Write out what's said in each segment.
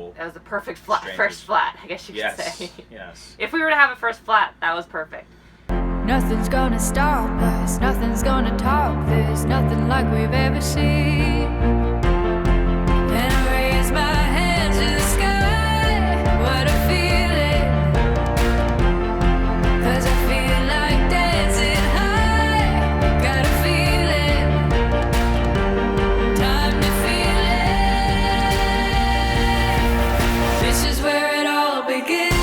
total That was the perfect strangers. first flat, I guess you could say. Yes. If we were to have a first flat, that was perfect. Nothing's gonna stop us, nothing's gonna top this, nothing like we've ever seen. And I raise my hands to the sky, what a feeling. 'Cause I feel like dancing high, got a feeling, time to feel it. This is where it all begins.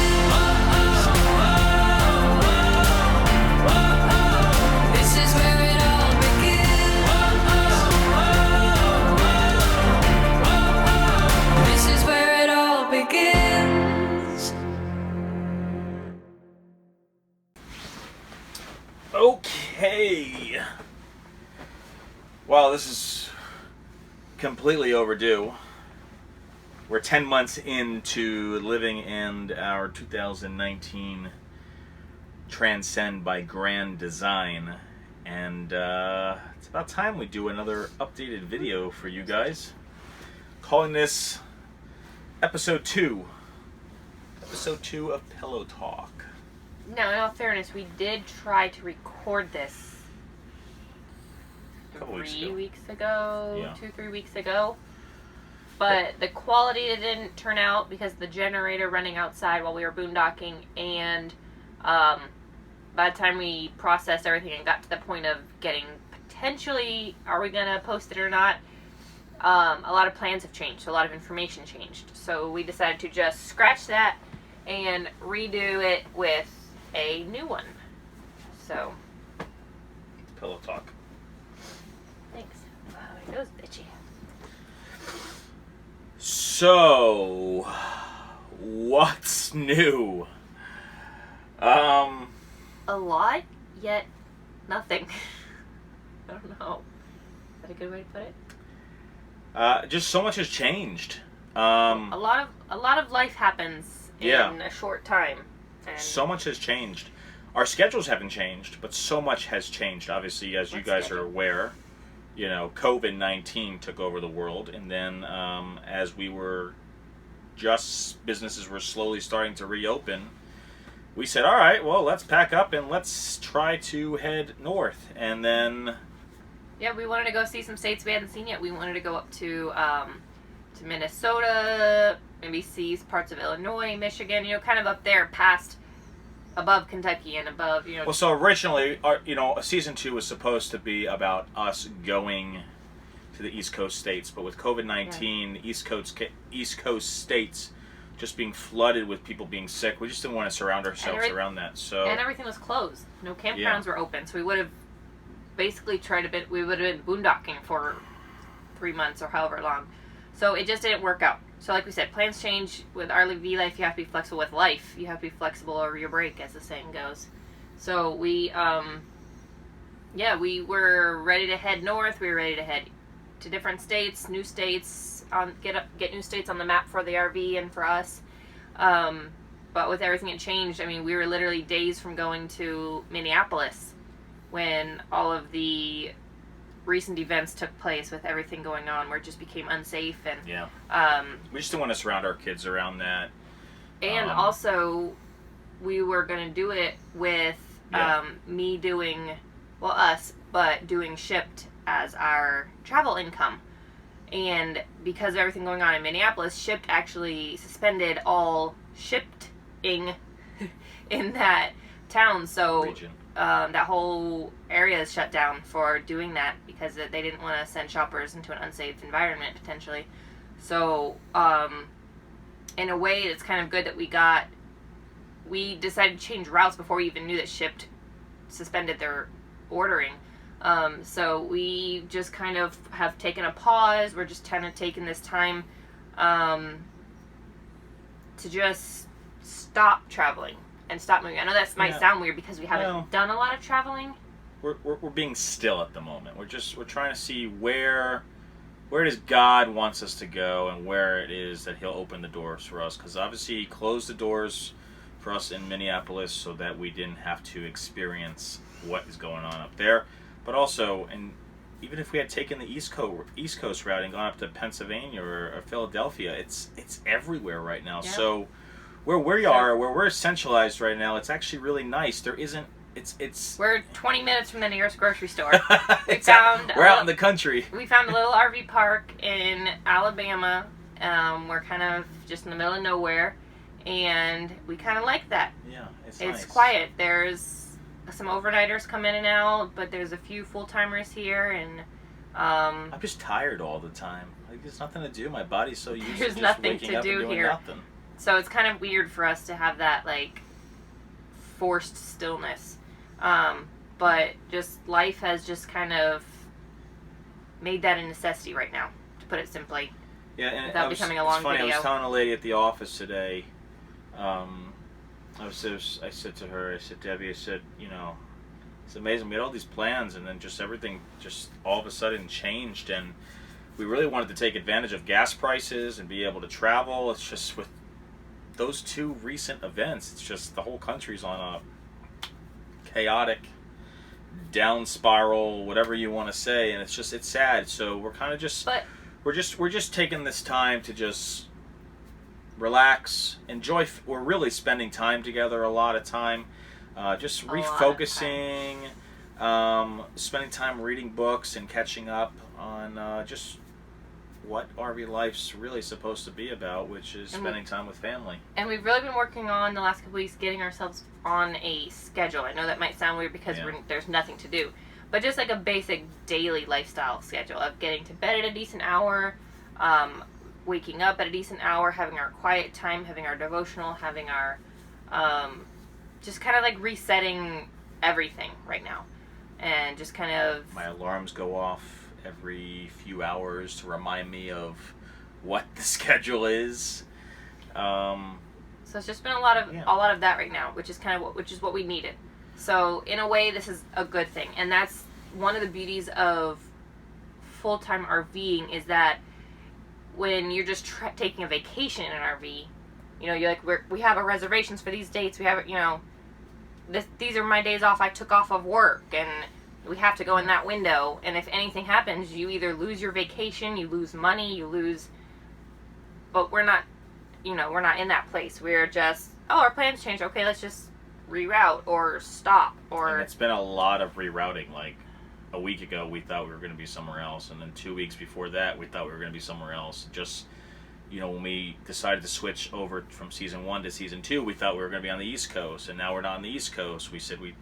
Okay. Well, this is completely overdue. We're 10 months into living in our 2019 Transcend by Grand Design. And it's about time we do another updated video for you guys. Calling this episode 2. Episode 2 of Pillow Talk. Now, in all fairness, we did try to record this A couple weeks 3 ago. weeks ago, Yeah. 2-3 weeks ago. But the quality didn't turn out because of the generator running outside while we were boondocking, and by the time we processed everything and got to the point of getting potentially, are we going to post it or not, a lot of plans have changed, so a lot of information changed. So we decided to just scratch that and redo it with a new one. So, Pillow Talk. thanks. Wow, it goes bitchy. So, what's new? A lot, yet nothing. I don't know. Is that a good way to put it? Just so much has changed. A lot of life happens in a short time. And So much has changed. Our schedules haven't changed, but so much has changed. Obviously, as you guys are aware, you know, COVID-19 took over the world, and then as businesses were slowly starting to reopen, we said, all right, well, let's pack up and let's try to head north. And then, yeah, we wanted to go see some states we hadn't seen yet. We wanted to go up to Minnesota, maybe see parts of Illinois, Michigan, you know, kind of up there past, above Kentucky and above, you know. well, so originally, season 2 was supposed to be about us going to the East Coast states, but with COVID-19, East Coast states just being flooded with people being sick, we just didn't want to surround ourselves around that. So and everything was closed. No campgrounds were open, so we would have basically we would have been boondocking for 3 months or however long. So it just didn't work out. So like we said, plans change. With RV life, you have to be flexible with life. You have to be flexible over your break, as the saying goes. So we were ready to head north. We were ready to head to different states, new states, get new states on the map for the RV and for us. But with everything that changed, I mean, we were literally days from going to Minneapolis when all of the recent events took place with everything going on, where it just became unsafe. And we just didn't want to surround our kids around that. And also, we were going to do it with me doing, well, us, but doing Shipped as our travel income. And because of everything going on in Minneapolis, Shipped actually suspended all shipping in that town. So Region. That whole area is shut down for doing that because they didn't want to send shoppers into an unsafe environment, potentially. So, in a way, it's kind of good that we decided to change routes before we even knew that Shipped suspended their ordering. So we just kind of have taken a pause. We're just kind of taking this time to just stop traveling and stop moving. I know that might sound weird because we haven't done a lot of traveling. We're being still at the moment. We're trying to see where does God wants us to go and where it is that He'll open the doors for us. Because obviously He closed the doors for us in Minneapolis so that we didn't have to experience what is going on up there. But also, and even if we had taken the East Coast route and gone up to Pennsylvania or Philadelphia, it's everywhere right now. Yeah. So where we're centralized right now, it's actually really nice. There isn't. It's. We're 20 minutes from the nearest grocery store. We're out in the country. We found a little RV park in Alabama. We're kind of just in the middle of nowhere, and we kind of like that. Yeah, it's It's nice. quiet. There's some overnighters come in and out, but there's a few full-timers here, and I'm just tired all the time. Like, there's nothing to do. My body's so used to There's just nothing waking to up do and doing here. nothing. so it's kind of weird for us to have that, like, forced stillness. But just life has just kind of made that a necessity right now, to put it simply. Yeah, and Without becoming a long it's funny, I video. was telling a lady at the office today, I said to her, I said, Debbie, I said, you know, it's amazing. We had all these plans, and then just everything just all of a sudden changed, and we really wanted to take advantage of gas prices and be able to travel. It's just with those two recent events, it's just the whole country's on a chaotic down spiral, whatever you want to say, and it's sad. So we're kind of just we're just taking this time to just relax, enjoy. We're really spending time together, a lot of time, just refocusing, spending time reading books and catching up on just what RV life's really supposed to be about, which is spending time with family. And we've really been working on the last couple weeks getting ourselves on a schedule. I know that might sound weird because there's nothing to do, but just like a basic daily lifestyle schedule of getting to bed at a decent hour, waking up at a decent hour, having our quiet time, having our devotional, having our just kind of like resetting everything right now, and just kind of my alarms go off every few hours to remind me of what the schedule is. So it's just been a lot of that right now, which is what we needed. So in a way, this is a good thing, and that's one of the beauties of full-time RVing, is that when you're just taking a vacation in an RV, you know, you're like, we have our reservations for these dates. We have, you know, these are my days off. I took off of work, and we have to go in that window. And if anything happens, you either lose your vacation, you lose money, but we're not, you know, we're not in that place. We're just, our plans changed. Okay, let's just reroute or stop. And it's been a lot of rerouting. Like a week ago, we thought we were going to be somewhere else. And then 2 weeks before that, we thought we were going to be somewhere else. Just, you know, when we decided to switch over from season 1 to season 2, we thought we were going to be on the East Coast. And now we're not on the East Coast. We said we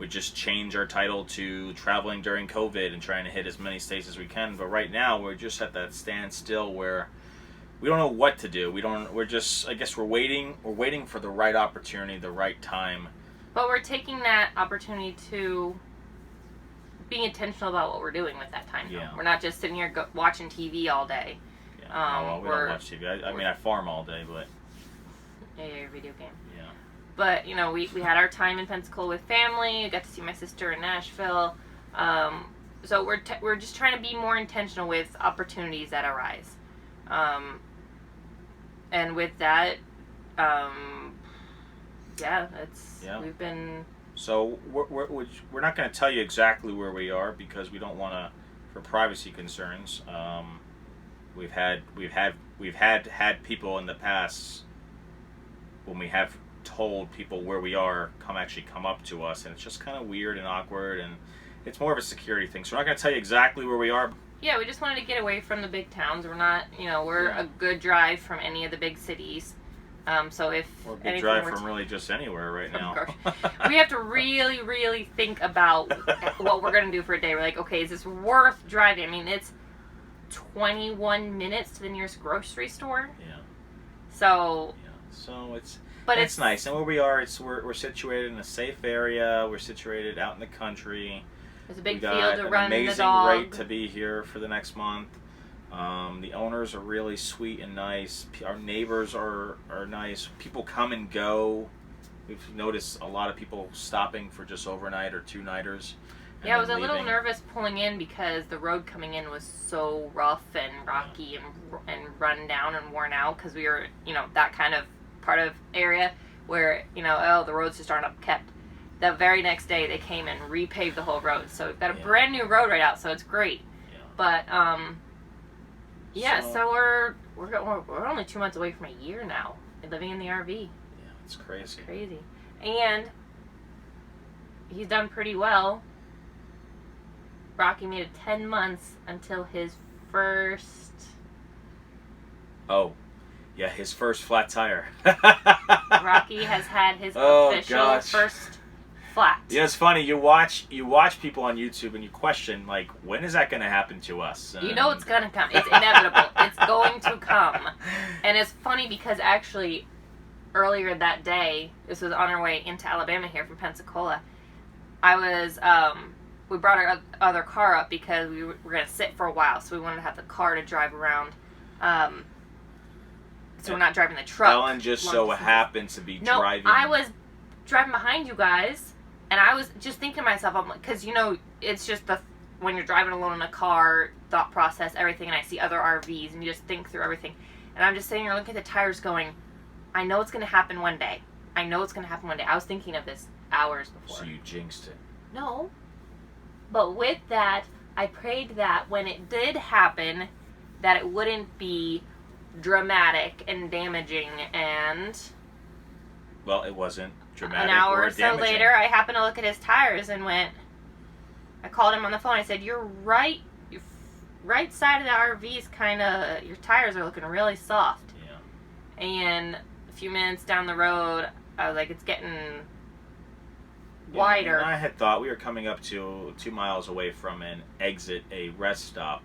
just change our title to traveling during COVID and trying to hit as many states as we can. But right now, we're just at that standstill where we don't know what to do. We're just, I guess we're waiting for the right opportunity, the right time. But we're taking that opportunity to being intentional about what we're doing with that time. Yeah. We're not just sitting here watching TV all day. Yeah, we don't watch TV. I mean, I farm all day, but... Yeah, your video game. Yeah. But, you know, we had our time in Pensacola with family. I got to see my sister in Nashville. So we're just trying to be more intentional with opportunities that arise. And with that, we've been... So we're not going to tell you exactly where we are because we don't want to, for privacy concerns. We've had people in the past when we have told people where we are come up to us, and it's just kind of weird and awkward, and it's more of a security thing. So we're not going to tell you exactly where we are. Yeah, we just wanted to get away from the big towns. We're not, we're a good drive from any of the big cities. So if or a good drive from really just anywhere right now. We have to really, really think about what we're going to do for a day. We're like, okay, is this worth driving? I mean, it's 21 minutes to the nearest grocery store. Yeah. So it's nice. And where we are, we're situated in a safe area. We're situated out in the country. There's a big field to run the dog. Amazing rate to be here for the next month. The owners are really sweet and nice. Our neighbors are nice. People come and go. We've noticed a lot of people stopping for just overnight or 2-nighters. Yeah, I was a little nervous pulling in because the road coming in was so rough and rocky and run down and worn out, because we were, that kind of part of area where, the roads just aren't upkept. the very next day they came and repaved the whole road. So we've got a Yeah. brand new road right out, so it's great. Yeah. But so we're only 2 months away from a year now living in the RV. Yeah, it's crazy. It's crazy. And he's done pretty well. Rocky made it 10 months until his first. Oh, yeah, his first flat tire. Rocky has had his official first flat. Yeah, it's funny. You watch people on YouTube and you question, like, when is that going to happen to us? You know it's going to come. It's inevitable. It's going to come. And it's funny because actually earlier that day, this was on our way into Alabama here from Pensacola, we brought our other car up because we were going to sit for a while, so we wanted to have the car to drive around. So we're not driving the truck. Ellen just so happened to be driving. No, I was driving behind you guys, and I was just thinking to myself, I'm like, because, it's just when you're driving alone in a car, thought process, everything, and I see other RVs, and you just think through everything. And I'm just sitting here looking at the tires going, I know it's going to happen one day. I know it's going to happen one day. I was thinking of this hours before. So you jinxed it. No. But with that, I prayed that when it did happen, that it wouldn't be dramatic and damaging, and well, it wasn't dramatic. An hour or or so damaging. later, I happened to look at his tires and I called him on the phone. I said, your right side of the RV is your tires are looking really soft. Yeah. And a few minutes down the road, I was like, it's getting wider. I had thought we were coming up to 2 miles away from an exit, a rest stop.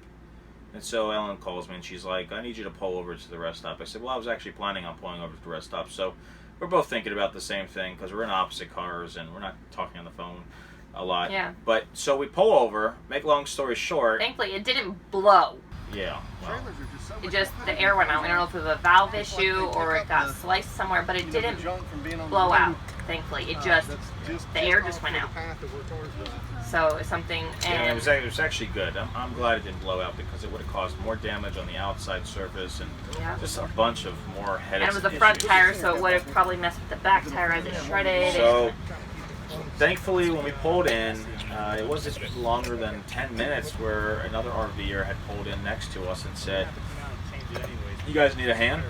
And so Ellen calls me and she's like, I need you to pull over to the rest stop. I said, well, I was actually planning on pulling over to the rest stop. So we're both thinking about the same thing because we're in opposite cars and we're not talking on the phone a lot. Yeah. But so we pull over, make long story short. Thankfully, it didn't blow. Yeah. Well, It just, the air went out. I don't know if it was a valve issue or it got sliced somewhere, but it didn't blow out, thankfully. It just, the air just went out. So it's something, yeah, and it was actually good. I'm glad it didn't blow out because it would have caused more damage on the outside surface and just a bunch of more headaches. And it was a front tire, so it would have probably messed with the back tire as it shredded. So, thankfully, when we pulled in, it wasn't longer than 10 minutes where another RVer had pulled in next to us and said, you guys need a hand?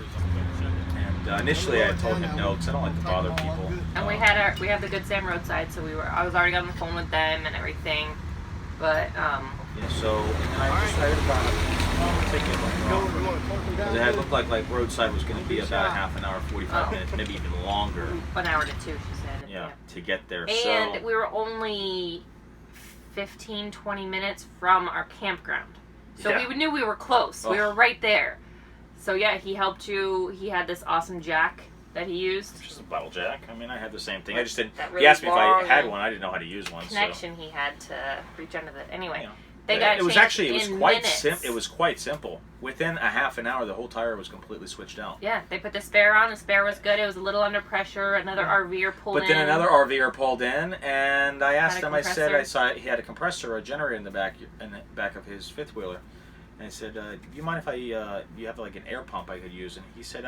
And initially I told him no because I don't like to bother people. And we have the Good Sam roadside, so I was already on the phone with them and everything. But yeah, so and I just heard about it. It had looked like roadside was going to be about a half an hour, 45 minutes, maybe even longer. 1 hour to 2, she said. Yeah, to get there. And we were only 15-20 minutes from our campground, so we knew we were close. We were right there. So yeah, he helped you. He had this awesome jack that he used. Just a bottle jack. I mean, I had the same thing. I just didn't. Really he asked me if I had one. I didn't know how to use one. Connection he had to reach under the. Anyway, Yeah. they got it was changed actually in quite minutes. It was quite simple. Within a half an hour, the whole tire was completely switched out. Yeah, they put the spare on. The spare was good. It was a little under pressure. Another RVer pulled in. But then another RVer pulled in, and I asked him. I saw he had a compressor or a generator in the back of his fifth wheeler. And I said, do you mind if you have like an air pump I could use? And he said,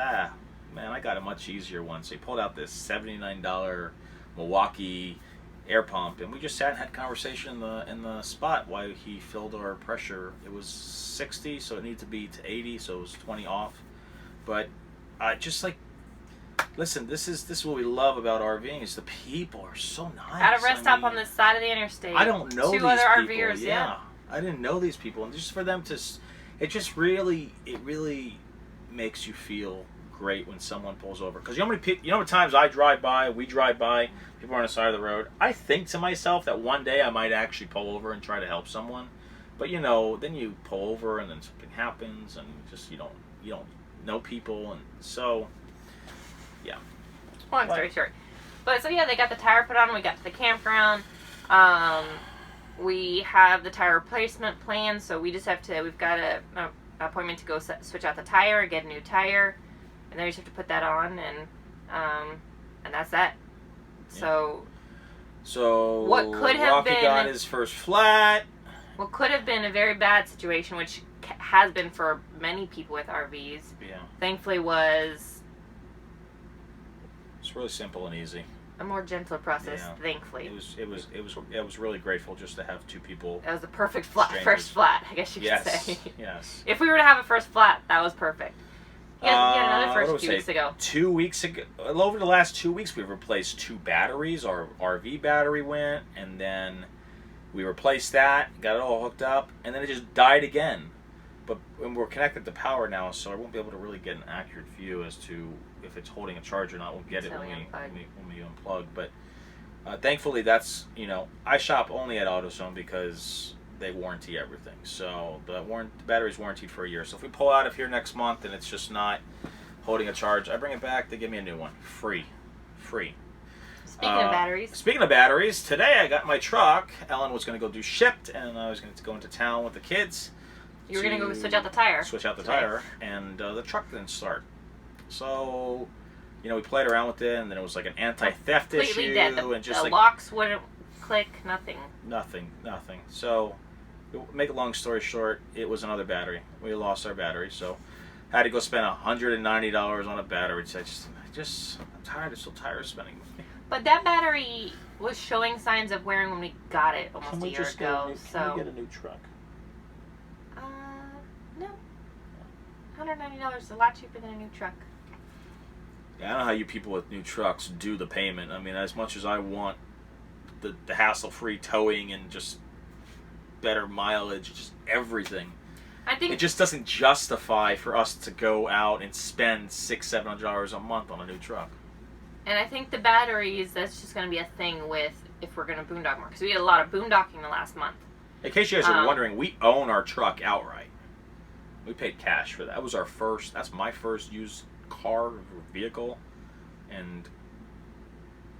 man, I got a much easier one. So he pulled out this $79 Milwaukee air pump, and we just sat and had conversation in the spot while he filled our pressure. It was 60, so it needed to be to 80, so it was 20 off. But just like, listen, this is what we love about RVing is the people are so nice. At a rest stop on the side of the interstate. I don't know Two these other people. RVers, yeah. I didn't know these people, and just for them to, it really makes you feel great when someone pulls over. Because you know how many times we drive by, people are on the side of the road. I think to myself that one day I might actually pull over and try to help someone, but then you pull over and then something happens, and just you don't know people, and so yeah. Long story short, but so yeah, they got the tire put on. We got to the campground. We have the tire replacement plan, so we just have to. We've got an appointment to go switch out the tire, get a new tire, and then we just have to put that on, and that's that. So what could have Rocky been got his first flat. What could have been a very bad situation, which has been for many people with RVs, Yeah, thankfully was it's really simple and easy. a more gentler process, Yeah. thankfully. I was really grateful just to have two people. That was the perfect flat, Strangers. first flat, I guess you could say. Yes. If we were to have a first flat, that was perfect. He had another what first did 2 we weeks say? ago. 2 weeks ago. Over the last 2 weeks, we've replaced 2 batteries. Our RV battery went, and then we replaced that, got it all hooked up, and then it just died again. But we're connected to power now, so I won't be able to really get an accurate view as to if it's holding a charge or not. We'll get it when we unplug. But thankfully, that's, I shop only at AutoZone because they warranty everything. So the battery's warranted for a year. So if we pull out of here next month and it's just not holding a charge, I bring it back, they give me a new one. Free. Speaking of batteries. Speaking of batteries, today I got my truck. Ellen was going to go do Shipped, and I was going to go into town with the kids. You were going to go switch out the tire. Switch out the tire, and the truck didn't start. So, we played around with it, and then it was like an anti-theft issue. Completely dead. And just the locks wouldn't click, nothing. Nothing. So, make a long story short, it was another battery. We lost our battery, so had to go spend $190 on a battery. So I'm tired. I'm so tired of spending money. But that battery was showing signs of wearing when we got it almost a year ago. Can we get a new truck? No. $190 is a lot cheaper than a new truck. Yeah, I don't know how you people with new trucks do the payment. I mean, as much as I want the hassle-free towing and just better mileage, just everything, I think it just doesn't justify for us to go out and spend $600-700 a month on a new truck. And I think the batteries, that's just going to be a thing with if we're going to boondock more. Because we had a lot of boondocking the last month. In case you guys are wondering, we own our truck outright. We paid cash for that. That's my first used car or vehicle. And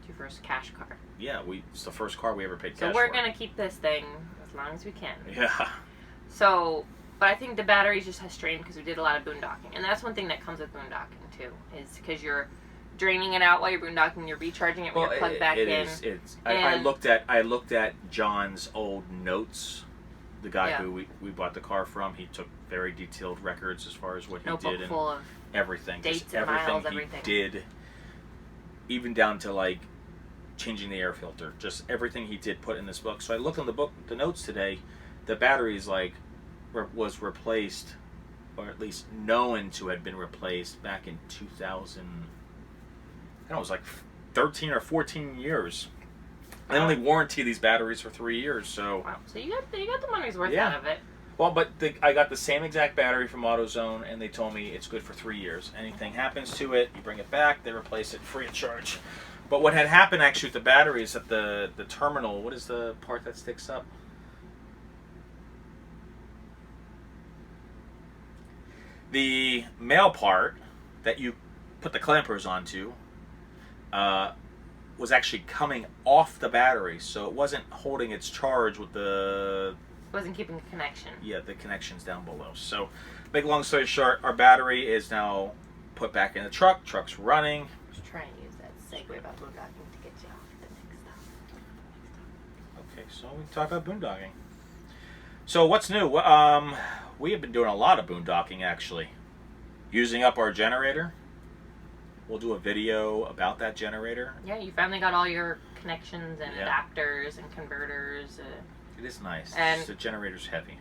Your first cash car. yeah, it's the first car we ever paid cash for. So we're going to keep this thing as long as we can. Yeah. So, but I think the batteries just has strained because we did a lot of boondocking. And that's one thing that comes with boondocking too, is because you're draining it out while you're boondocking, you're recharging it when you're plugged back in. I looked at John's old notes. The guy who we bought the car from, he took very detailed records as far as what he did and full of everything. dates and miles, everything he did, even down to like changing the air filter. Just everything he did put in this book. So I looked on the notes today. The battery is was replaced, or at least known to have been replaced back in 2000. I don't know, it was like 13 or 14 years. They only warranty these batteries for 3 years, so... Wow, so you got the money's worth out of it. Well, but I got the same exact battery from AutoZone, and they told me it's good for 3 years. Anything happens to it, you bring it back, they replace it free of charge. But what had happened actually with the battery is that the terminal, what is the part that sticks up? The male part that you put the clampers onto was actually coming off the battery, so it wasn't holding its charge with the... Wasn't keeping a connection. Yeah, the connection's down below. So, make a long story short, our battery is now put back in the truck. Truck's running. Just try and use that segue about boondocking to get you off the next stuff. Okay, so we talk about boondocking. So, what's new? We have been doing a lot of boondocking, actually. Using up our generator. We'll do a video about that generator. Yeah, you finally got all your connections and adapters and converters. It is nice. And the generator's heavy.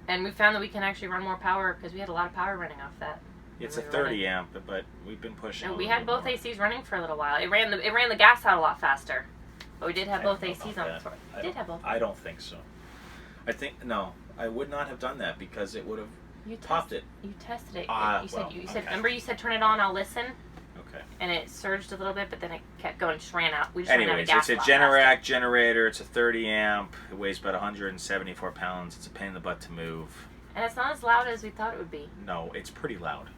And we found that we can actually run more power because we had a lot of power running off that. It's a 30 amp, but we've been pushing. And we had both ACs running for a little while. It ran the gas out a lot faster. But we did have both ACs on the floor. We did have both. I don't think so. I would not have done that because it would have popped it. You tested it. You said, okay. remember you said turn it on, I'll listen? Okay. And it surged a little bit, but then it kept going, just ran out. We just ran out of gas. It's a Generac generator. It's a 30 amp. It weighs about 174 pounds. It's a pain in the butt to move. And it's not as loud as we thought it would be. No, it's pretty loud.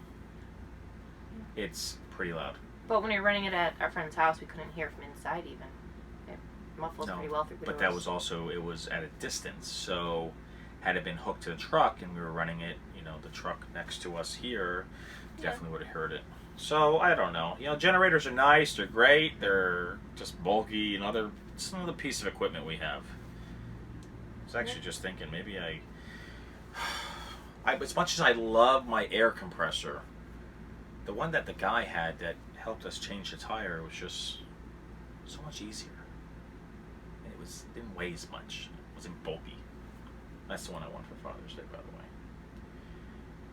It's pretty loud. But when we were running it at our friend's house, we couldn't hear from inside even. It muffles pretty well through the doors. But that was also, it was at a distance. So had it been hooked to the truck and we were running it, the truck next to us here, definitely would have heard it. So, I don't know. Generators are nice. They're great. They're just bulky. It's another piece of equipment we have. I was actually just thinking, maybe as much as I love my air compressor, the one that the guy had that helped us change the tire was just so much easier. And it didn't weigh as much. It wasn't bulky. That's the one I want for Father's Day, by the way.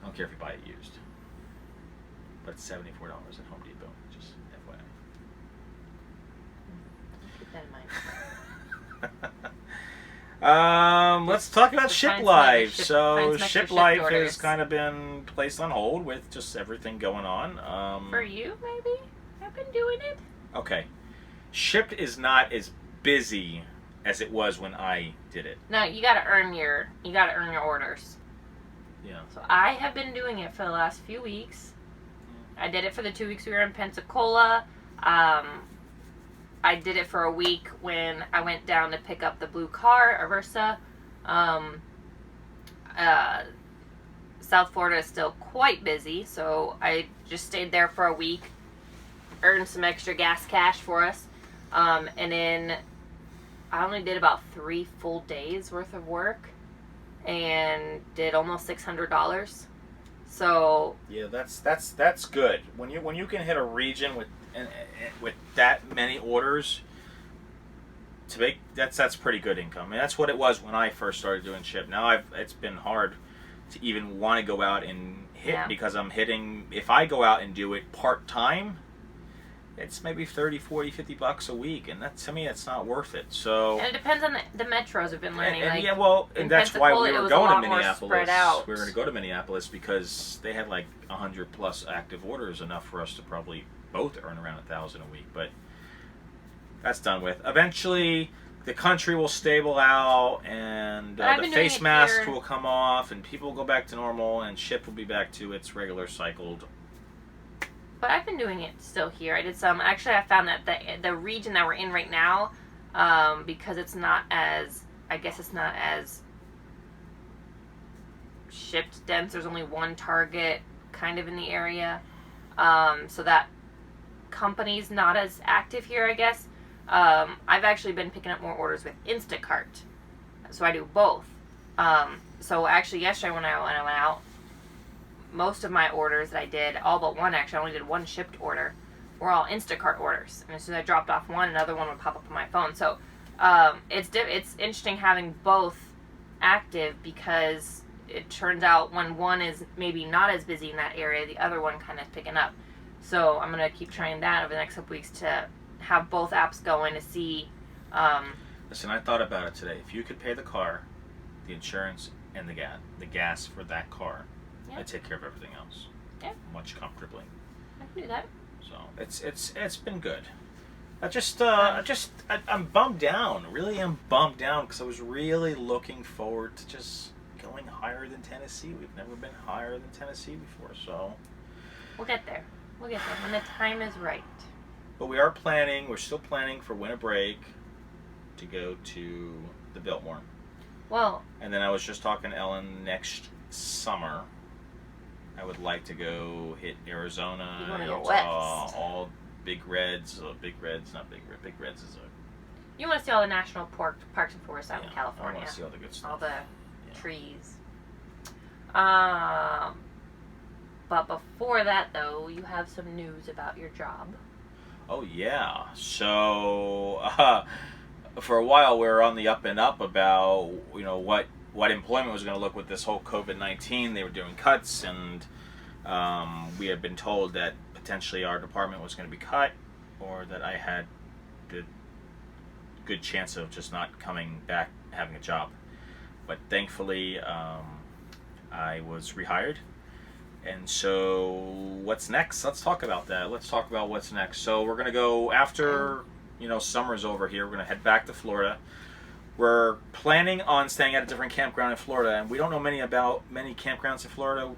I don't care if you buy it used. But it's $74 at Home Depot. Just FYI. Keep that in mind. Let's talk about Ship Life. So Ship Life orders. has kind of been placed on hold with just everything going on. For you, maybe? I've been doing it. Okay. Ship is not as busy as it was when I did it. No, you gotta earn your orders. Yeah. So I have been doing it for the last few weeks. I did it for the 2 weeks we were in Pensacola. I did it for a week when I went down to pick up the blue car, a Versa. South Florida is still quite busy, so I just stayed there for a week, earned some extra gas cash for us, and then I only did about 3 full days worth of work and did almost $600. So yeah, that's good. When you can hit a region with that many orders to make that's pretty good income. I mean, that's what it was when I first started doing Ship. Now it's been hard to even want to go out and hit because I'm hitting. If I go out and do it part time, it's maybe $30, $40, $50 a week, and to me, it's not worth it. So and it depends on the metros I've been learning. And that's why we were going to Minneapolis. We were going to go to Minneapolis because they had like 100 plus active orders, enough for us to probably both earn around $1,000 a week. But that's done with. Eventually, the country will stable out, and the face masks will come off, and people will go back to normal, and Ship will be back to its regular cycled. But I've been doing it still here. I did some. Actually, I found that the region that we're in right now, because it's not as, I guess it's not as shipped dense. There's only one Target kind of in the area, so that company's not as active here, I guess. I've actually been picking up more orders with Instacart, so I do both. So actually, yesterday when I went out, most of my orders that I did, all but one actually, I only did one shipped order, were all Instacart orders. And as soon as I dropped off one, another one would pop up on my phone. So it's interesting having both active, because it turns out when one is maybe not as busy in that area, the other one kind of picking up. So I'm going to keep trying that over the next couple weeks to have both apps going to see. Listen, I thought about it today. If you could pay the car, the insurance, and the gas for that car, I take care of everything else. Yeah. Much comfortably. I can do that. So it's been good. I'm bummed down. Really am bummed down because I was really looking forward to just going higher than Tennessee. We've never been higher than Tennessee before, so we'll get there. We'll get there when the time is right. But we're still planning for winter break to go to the Biltmore. Well, and then I was just talking to Ellen, next summer I would like to go hit Arizona, Utah, all Big Reds, not Big Reds. Big Reds is you want to see all the national parks and forests out in California. I want to see all the good stuff. All the trees. But before that, though, you have some news about your job. Oh, yeah. So, for a while, we were on the up and up about, what employment was going to look with this whole COVID-19. They were doing cuts, and we had been told that potentially our department was going to be cut, or that I had the good chance of just not coming back having a job. But thankfully, I was rehired. And so, what's next? Let's talk about that. Let's talk about what's next. So, we're going to go after, summer's over here. We're going to head back to Florida. We're planning on staying at a different campground in Florida, and we don't know many campgrounds in Florida.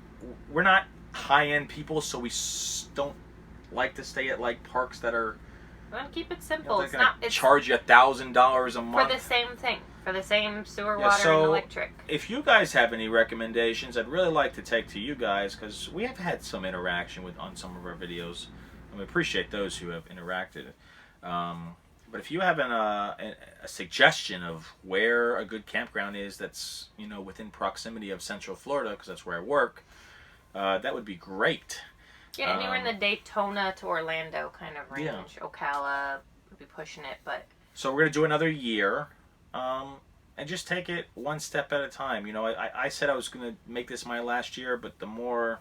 We're not high-end people, so we don't like to stay at parks that are. We want to keep it simple. It's not charge you $1,000 a month for the same thing, for the same sewer, water, and electric. If you guys have any recommendations, I'd really like to take to you guys, because we have had some interaction on some of our videos, and we appreciate those who have interacted. But if you have a suggestion of where a good campground is that's within proximity of Central Florida, because that's where I work, that would be great. Yeah, anywhere in the Daytona to Orlando kind of range, Ocala, be pushing it, but... So we're going to do another year, and just take it one step at a time. You know, I said I was going to make this my last year, but the more...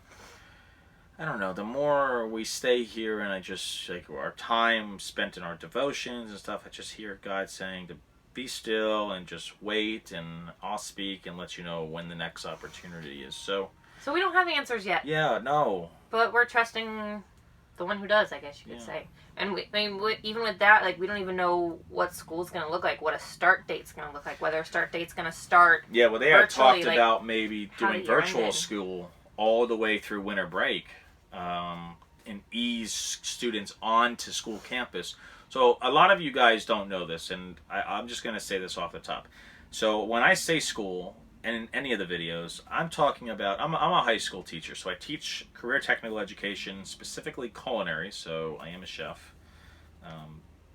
I don't know, the more we stay here and I just, like, our time spent in our devotions and stuff, I just hear God saying to be still and just wait, and I'll speak and let you know when the next opportunity is. So we don't have answers yet. Yeah, no. But we're trusting the one who does, I guess you could say. And even with that, like, we don't even know what school's going to look like, what a start date's going to look like, whether a start date's going to start. Yeah, well, they had talked like, about maybe doing virtual school all the way through winter break. And ease students onto school campus. So a lot of you guys don't know this, and I'm just going to say this off the top. So when I say school, and in any of the videos, I'm talking about, I'm a high school teacher, so I teach career technical education, specifically culinary, so I am a chef.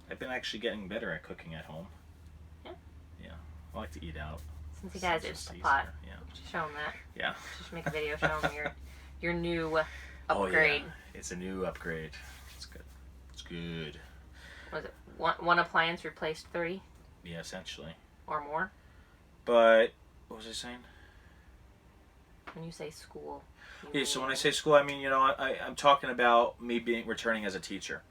I've been actually getting better at cooking at home. Yeah? Yeah, I like to eat out. Since you guys Instapot. Yeah. Just show them that. Yeah. Just make a video showing them your new upgrade. Oh, yeah. It's a new upgrade. It's good. It's good. Was it one appliance replaced 3? Yeah, essentially. Or more? But, what was I saying? When you say school. Yeah, so when I say school, I mean, you know, I'm talking about me returning as a teacher.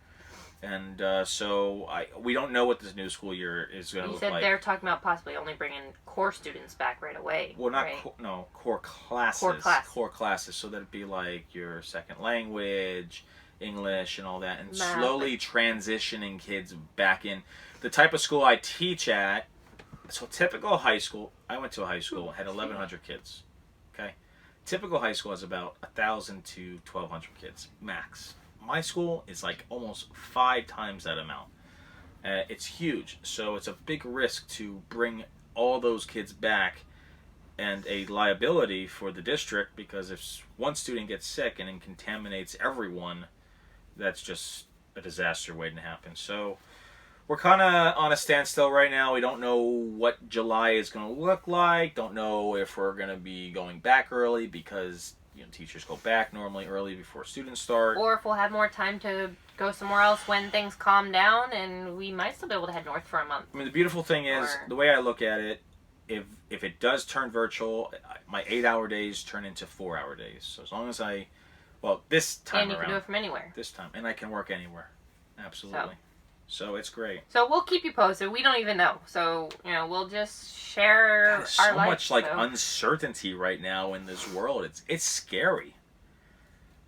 And so we don't know what this new school year is going to look like. You said they're talking about possibly only bringing core students back right away. Well, not right? Core classes. Core classes. So that'd be like your second language, English, and all that, and Math. Slowly transitioning kids back in. The type of school I teach at, so typical high school, I went to a high school, had 1,100 kids. Okay? Typical high school has about 1,000 to 1,200 kids, max. My school is like almost 5 times that amount. It's huge, so it's a big risk to bring all those kids back, and a liability for the district, because if one student gets sick and then contaminates everyone, that's just a disaster waiting to happen. So we're kind of on a standstill right now. We don't know what July is going to look like. Don't know if we're going to be going back early, because teachers go back normally early before students start. Or if we'll have more time to go somewhere else when things calm down, and we might still be able to head north for a month. I mean, the beautiful thing is, the way I look at it, if it does turn virtual, my 8-hour days turn into 4-hour days. So as long as this time and you can do it from anywhere. This time. And I can work anywhere. Absolutely. So it's great. So we'll keep you posted. We don't even know. So, we'll just share There's our so life. much uncertainty right now in this world. It's scary.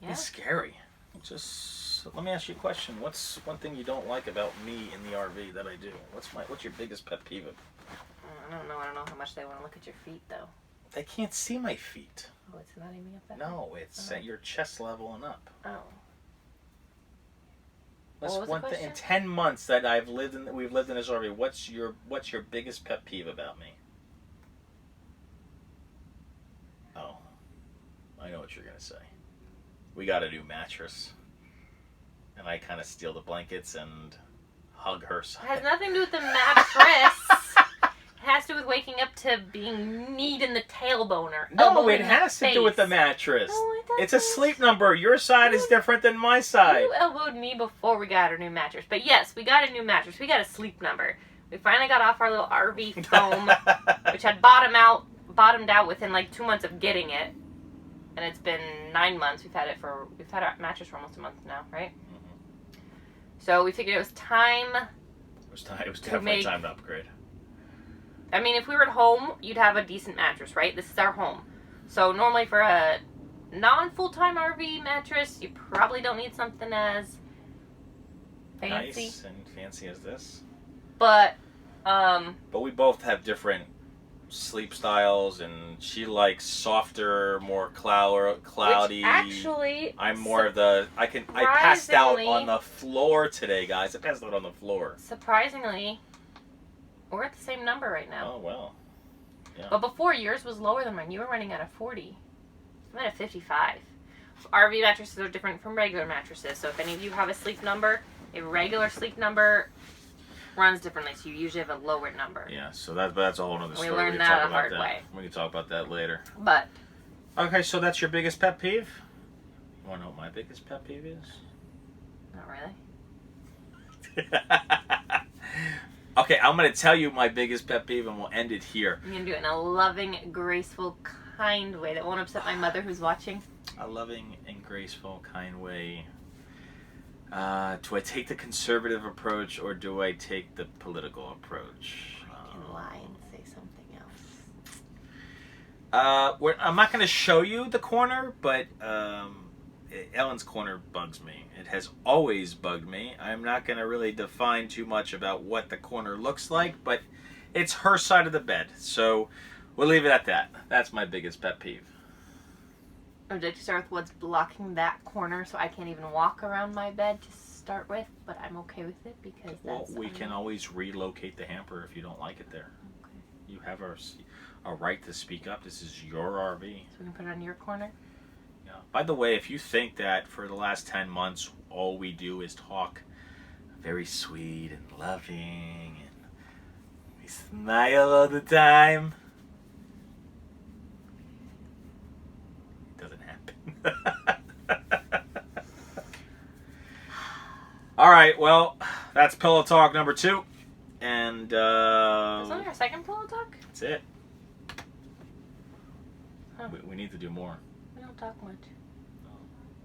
Yeah. It's scary. Just let me ask you a question. What's one thing you don't like about me in the RV that I do? What's your biggest pet peeve? I don't know. I don't know how much they want to look at your feet, though. They can't see my feet. Oh, it's not aiming up that No, it's at your chest level and up. Oh. What's What was one the thing in question? 10 months that we've lived in this RV? What's your biggest pet peeve about me? Oh, I know what you're gonna say. We got a new mattress, and I kind of steal the blankets and hug her It side. has nothing to do with the mattress. It has to do with waking up to being kneed in the tailbone. No, it has to do with the mattress. No, it doesn't. It's a sleep number. Your side is different than my side. You elbowed me before we got our new mattress. But yes, we got a new mattress. We got a sleep number. We finally got off our little RV foam, which had bottomed out within like 2 months of getting it. And it's been 9 months. We've had our mattress for almost a month now, right? Mm-hmm. So we figured it was time. It was definitely time to upgrade. I mean, if we were at home, you'd have a decent mattress, right? This is our home. So normally for a non-full-time RV mattress, you probably don't need something as fancy. Nice and fancy as this. But we both have different sleep styles, and she likes softer, more cloudy. Which actually, I'm more of the. I passed out on the floor today, guys. I passed out on the floor. Surprisingly, we're at the same number right now. Oh well. Yeah. But before, yours was lower than mine. You were running at a 40. I'm at a 55. RV mattresses are different from regular mattresses. So if any of you have a sleep number, a regular sleep number runs differently. So you usually have a lower number. Yeah, so that's a whole other story. We learned that the hard way. We can talk about that later. But. Okay, so that's your biggest pet peeve? You want to know what my biggest pet peeve is? Not really. Okay, I'm going to tell you my biggest pet peeve, and we'll end it here. I'm going to do it in a loving, graceful, kind way that won't upset my mother who's watching. A loving and graceful, kind way. Do I take the conservative approach, or do I take the political approach? I can lie and say something else. I'm not going to show you the corner, but Ellen's corner bugs me. It has always bugged me. I'm not going to really define too much about what the corner looks like, but it's her side of the bed. So we'll leave it at that. That's my biggest pet peeve. Or did you start with what's blocking that corner so I can't even walk around my bed to start with? But I'm okay with it because that's... Well, we can always relocate the hamper if you don't like it there. Okay. You have a right to speak up. This is your RV. So we can put it on your corner? Yeah. By the way, if you think that for the last 10 months all we do is talk very sweet and loving and we smile all the time, it doesn't happen. All right, well, that's Pillow Talk number 2. And Is that our second pillow talk? that's it. Huh. We need to do more. We don't talk much.